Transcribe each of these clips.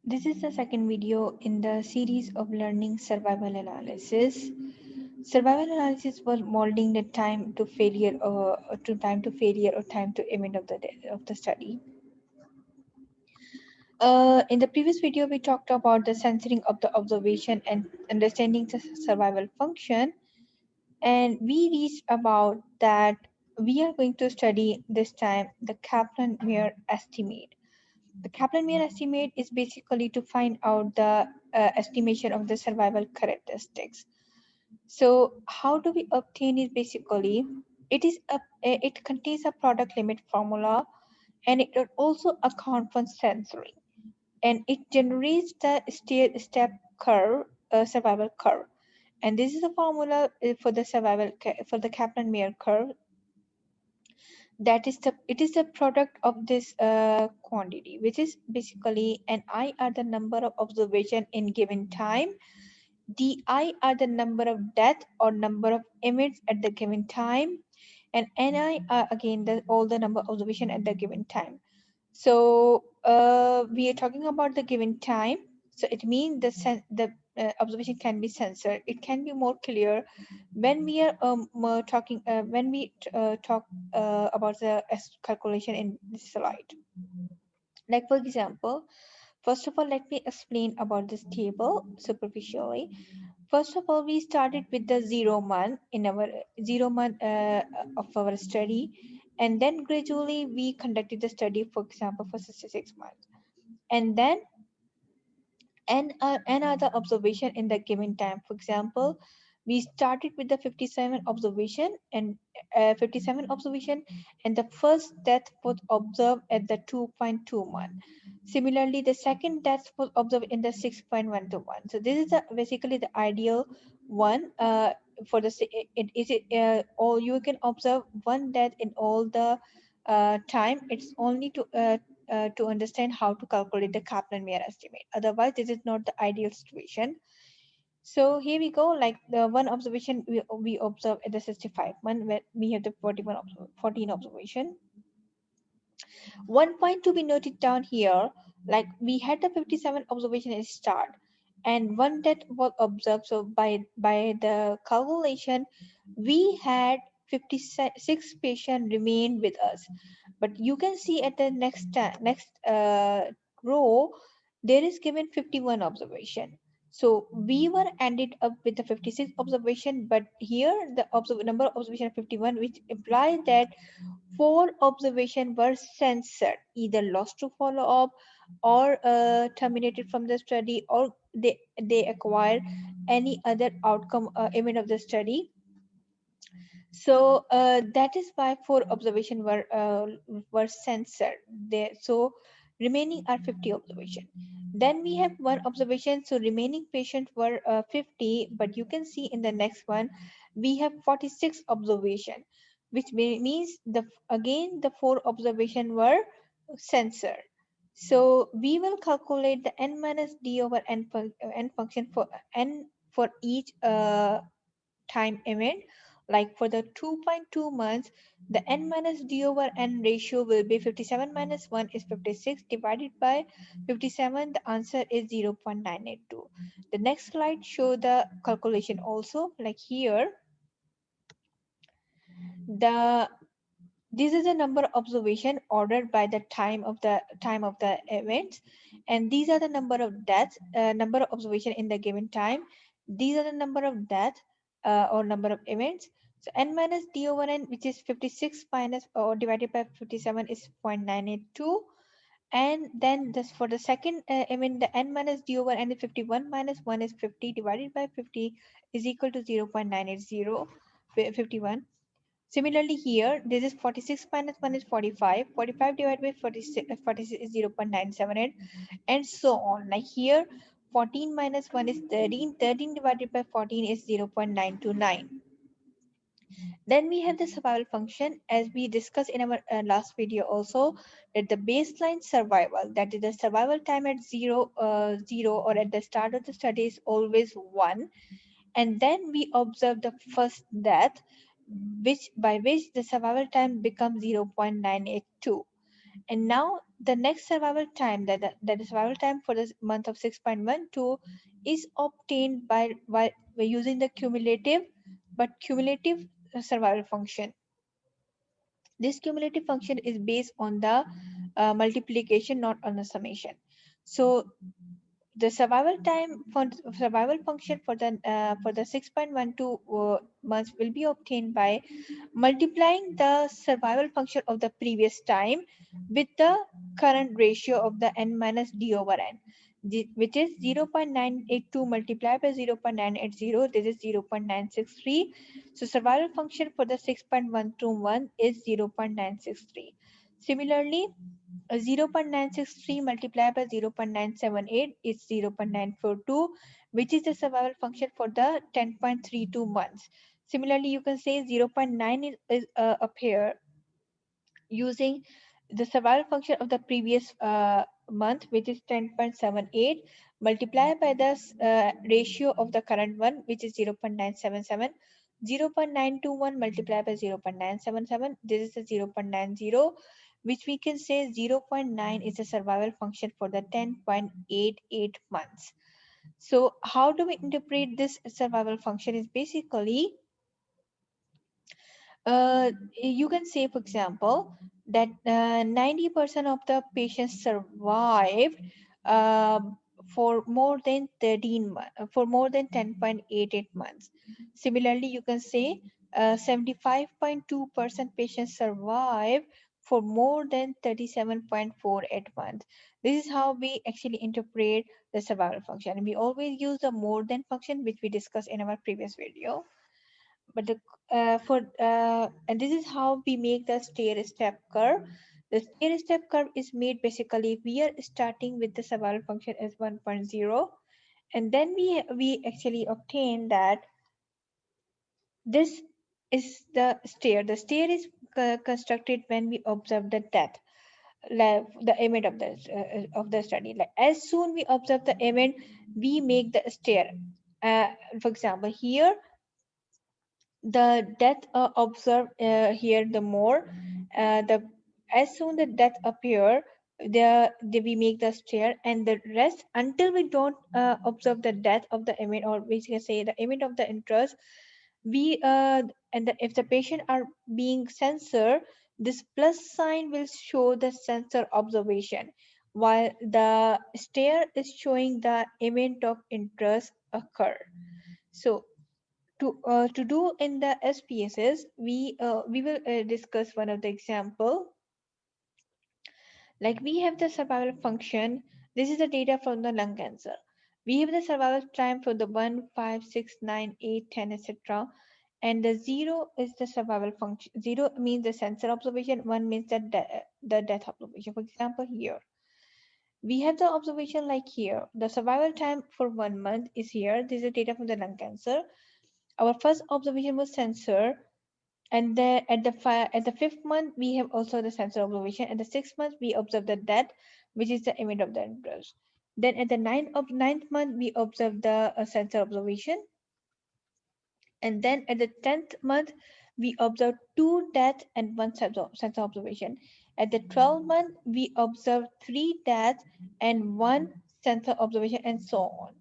This is the second video in the series of learning survival analysis. Survival analysis was modeling the time to failure or time to event of the study. In the previous video, we talked about the censoring of the observation and understanding the survival function, and we reached about that we are going to study this time the Kaplan-Meier estimate. The Kaplan-Meier estimate is basically to find out the estimation of the survival characteristics. So how do we obtain it? Basically, it contains a product limit formula, and it will also account for censoring, and it generates the step curve, survival curve. And this is the formula for the for the Kaplan-Meier curve. That is the product of this quantity, which is basically an I are the number of observation in given time, di are the number of death or number of emits at the given time, and ni are again all the number of observation at the given time. So we are talking about the given time. So it means the observation can be censored. It can be more clear when we are talking when we talk about the calculation in this slide. Like for example, first of all, let me explain about this table superficially. First of all, we started with the 0 month in our 0 month of our study, and then gradually we conducted the study, for example, for 66 months, and then another observation in the given time. For example, we started with the 57 observation and 57 observation, and the first death was observed at the 2.2 month. Similarly, the second death was observed in the 6.1 to 1. So this is basically the ideal one for the is it or you can observe one death in all the time. It's only to understand how to calculate the Kaplan-Meier estimate. Otherwise, this is not the ideal situation. So here we go. Like the one observation we observe at the 65 month, where we have the 14 observation. One point to be noted down here, like we had the 57 observation at start, and one that was observed. So by the calculation, we had 56 patients remain with us. But you can see at the next row, there is given 51 observation. So we were ended up with the 56 observation, but here the number of observation 51, which implies that 4 observations were censored, either lost to follow up or terminated from the study, or they acquired any other outcome event of the study. So that is why 4 observations were censored. So remaining are 50 observation. Then we have one observation. So remaining patients were 50, but you can see in the next one we have 46 observation, which means again the 4 observation were censored. So we will calculate the n minus d over n function for n for each time event. Like for the 2.2 months, the n minus d over n ratio will be 57 minus 1 is 56 divided by 57. The answer is 0.982. The next slide show the calculation also. Like here, the this is the number of observation ordered by the time of the event, and these are the number of deaths, number of observation in the given time. These are the number of deaths or number of events. So n minus d over n, which is 56 minus or divided by 57, is 0.982. And then this for the second event, the n minus d over n is 51 minus 1 is 50 divided by 50 is equal to 0.980 51. Similarly here, this is 46 minus 1 is 45. 45 divided by 46 is 0.978, and so on. Like here, 14 minus 1 is 13. 13 divided by 14 is 0.929. Then we have the survival function, as we discussed in our last video also, that the baseline survival, that is the survival time at 0 or at the start of the study, is always 1. And then we observe the first death, by which the survival time becomes 0.982. And now the next survival time, that the survival time for the month of 6.12 is obtained by using the cumulative survival function. This cumulative function is based on the multiplication, not on the summation. So the survival function for the 6.12 months will be obtained by multiplying the survival function of the previous time with the current ratio of the n minus d over n, which is 0.982 multiplied by 0.980. This is 0.963. So survival function for the 6.121 is 0.963. Similarly, 0.963 multiplied by 0.978 is 0.942, which is the survival function for the 10.32 months. Similarly, you can say 0.9 is up here using the survival function of the previous month, which is 10.78, multiplied by the ratio of the current one, which is 0.977. 0.921 multiplied by 0.977, this is a 0.90, which we can say 0.9 is the survival function for the 10.88 months. So how do we interpret this survival function? Is basically you can say, for example, that 90% of the patients survived for more than for more than 10.88 months. Similarly, you can say 75.2% patients survive for more than 37.48 months. This is how we actually interpret the survival function. We always use the more than function, which we discussed in our previous video. But the for and this is how we make the stair step curve. The stair step curve is made basically we are starting with the survival function as 1.0, and then we actually obtain that this is the stair. The stair is constructed when we observe the death, like the event of the study. Like as soon we observe the event, we make the stair. For example, here the death observed here the more the as soon the death appear, we make the stair, and the rest until we don't observe the death of the image, or we can say the image of the interest, we if the patient are being censored, this plus sign will show the sensor observation, while the stair is showing the event of interest occur. So to do in the SPSS, we will discuss one of the example. Like we have the survival function. This is the data from the lung cancer. We have the survival time for the 1, 5, 6, 9, 8, 10, etc. And the 0 is the survival function. 0 means the sensor observation. 1 means the death observation. For example, here we have the observation like here. The survival time for 1 month is here. This is the data from the lung cancer. Our first observation was sensor, and then at the 5th month we have also the sensor observation. At the 6th month we observe the death, which is the event of the interest. Then at the ninth month we observe the sensor observation, and then at the 10th month we observe 2 deaths and 1 sensor observation. At the 12th month we observe 3 deaths and 1 sensor observation, and so on.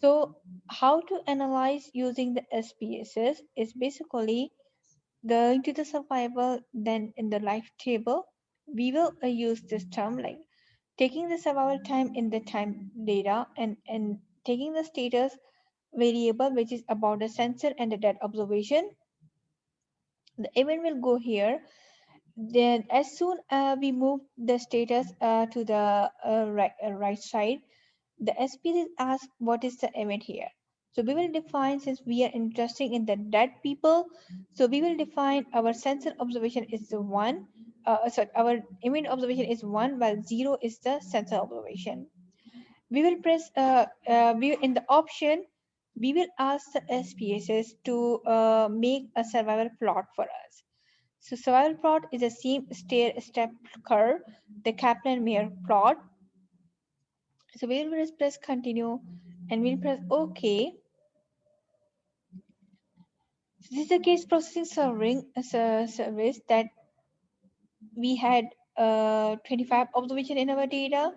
So how to analyze using the SPSS is basically going to the survival, then in the life table we will use this term like taking the survival time in the time data, and taking the status variable, which is about the sensor and the dead observation. The event will go here. Then as soon we move the status to the right side, the SPSS asks what is the event here. So we will define, since we are interested in the dead people, so we will define our sensor observation is the 1. Sorry, our image observation is 1, while 0 is the sensor observation. We will press we in the option we will ask the SPSS to make a survival plot for us. So survival plot is the same stair step curve, the Kaplan-Meier plot. So we will press continue, and we'll press OK. So this is the case processing service that we had 25 observation in our data,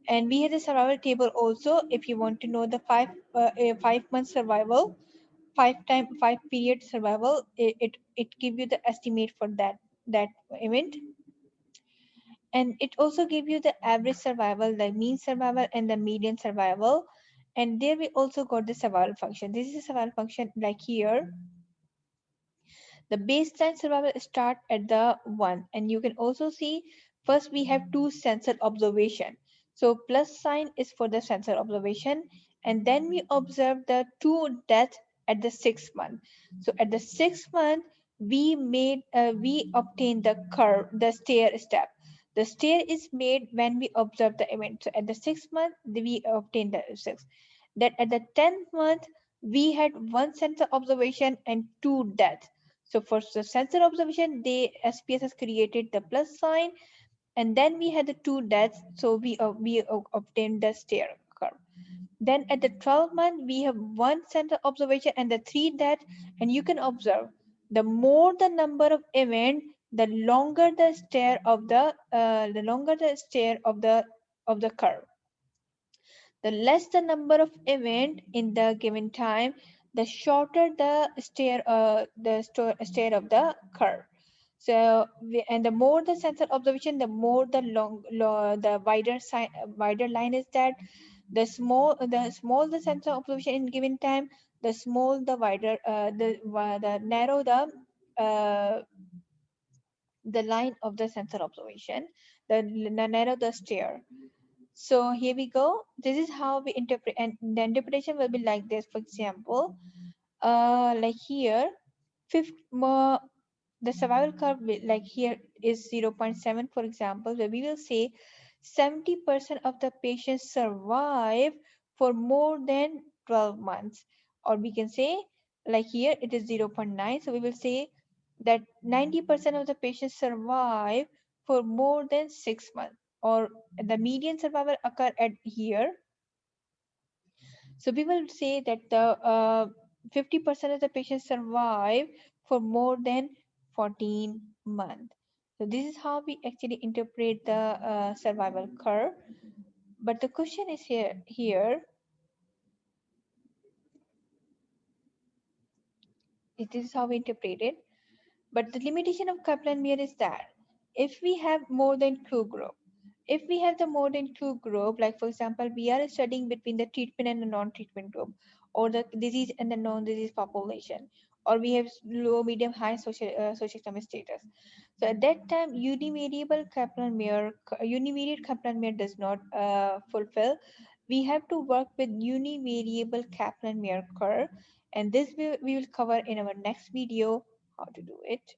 and we have the survival table also. If you want to know the 5 month survival, 5 period survival, it give you the estimate for that event. And it also give you the average survival, the mean survival, and the median survival. And there we also got the survival function. This is a survival function like here. The baseline survival start at the 1, and you can also see first we have two sensor observation. So plus sign is for the sensor observation, and then we observe the two death at the 6th month. So at the 6th month we obtain the curve, the stair step. The stair is made when we observe the event. So at the 6th month we obtain the 6. That at the 10th month we had one sensor observation and two deaths. So for the sensor observation, the SPS has created the plus sign, and then we had the two deaths, so we obtained the stair curve. Then at the 12th month, we have one sensor observation and the three deaths, and you can observe the more the number of event, the longer the stair of the curve. The less the number of event in the given time, the shorter the stair of the curve. So and the more the sensor observation, the more the wider line is that. The small the sensor observation in given time, the small the wider the narrow uh, the line of the sensor observation, the narrow the stair. So here we go. This is how we interpret, and the interpretation will be like this. For example, like here, fifth more the survival curve like here is 0.7, for example, where we will say 70% of the patients survive for more than 12 months, or we can say like here it is 0.9, so we will say that 90% of the patients survive for more than 6 months, or the median survival occur at here. So we will say that the 50% of the patients survive for more than 14 months. So this is how we actually interpret the survival curve. But the question is here, this is how we interpret it. But the limitation of Kaplan-Meier is that if we have more than two group, if we have the more than two group, like for example, we are studying between the treatment and the non-treatment group, or the disease and the non-disease population, or we have low, medium, high socioeconomic status. So at that time, univariate Kaplan-Meier does not fulfill. We have to work with univariable Kaplan-Meier curve, and this we will cover in our next video how to do it.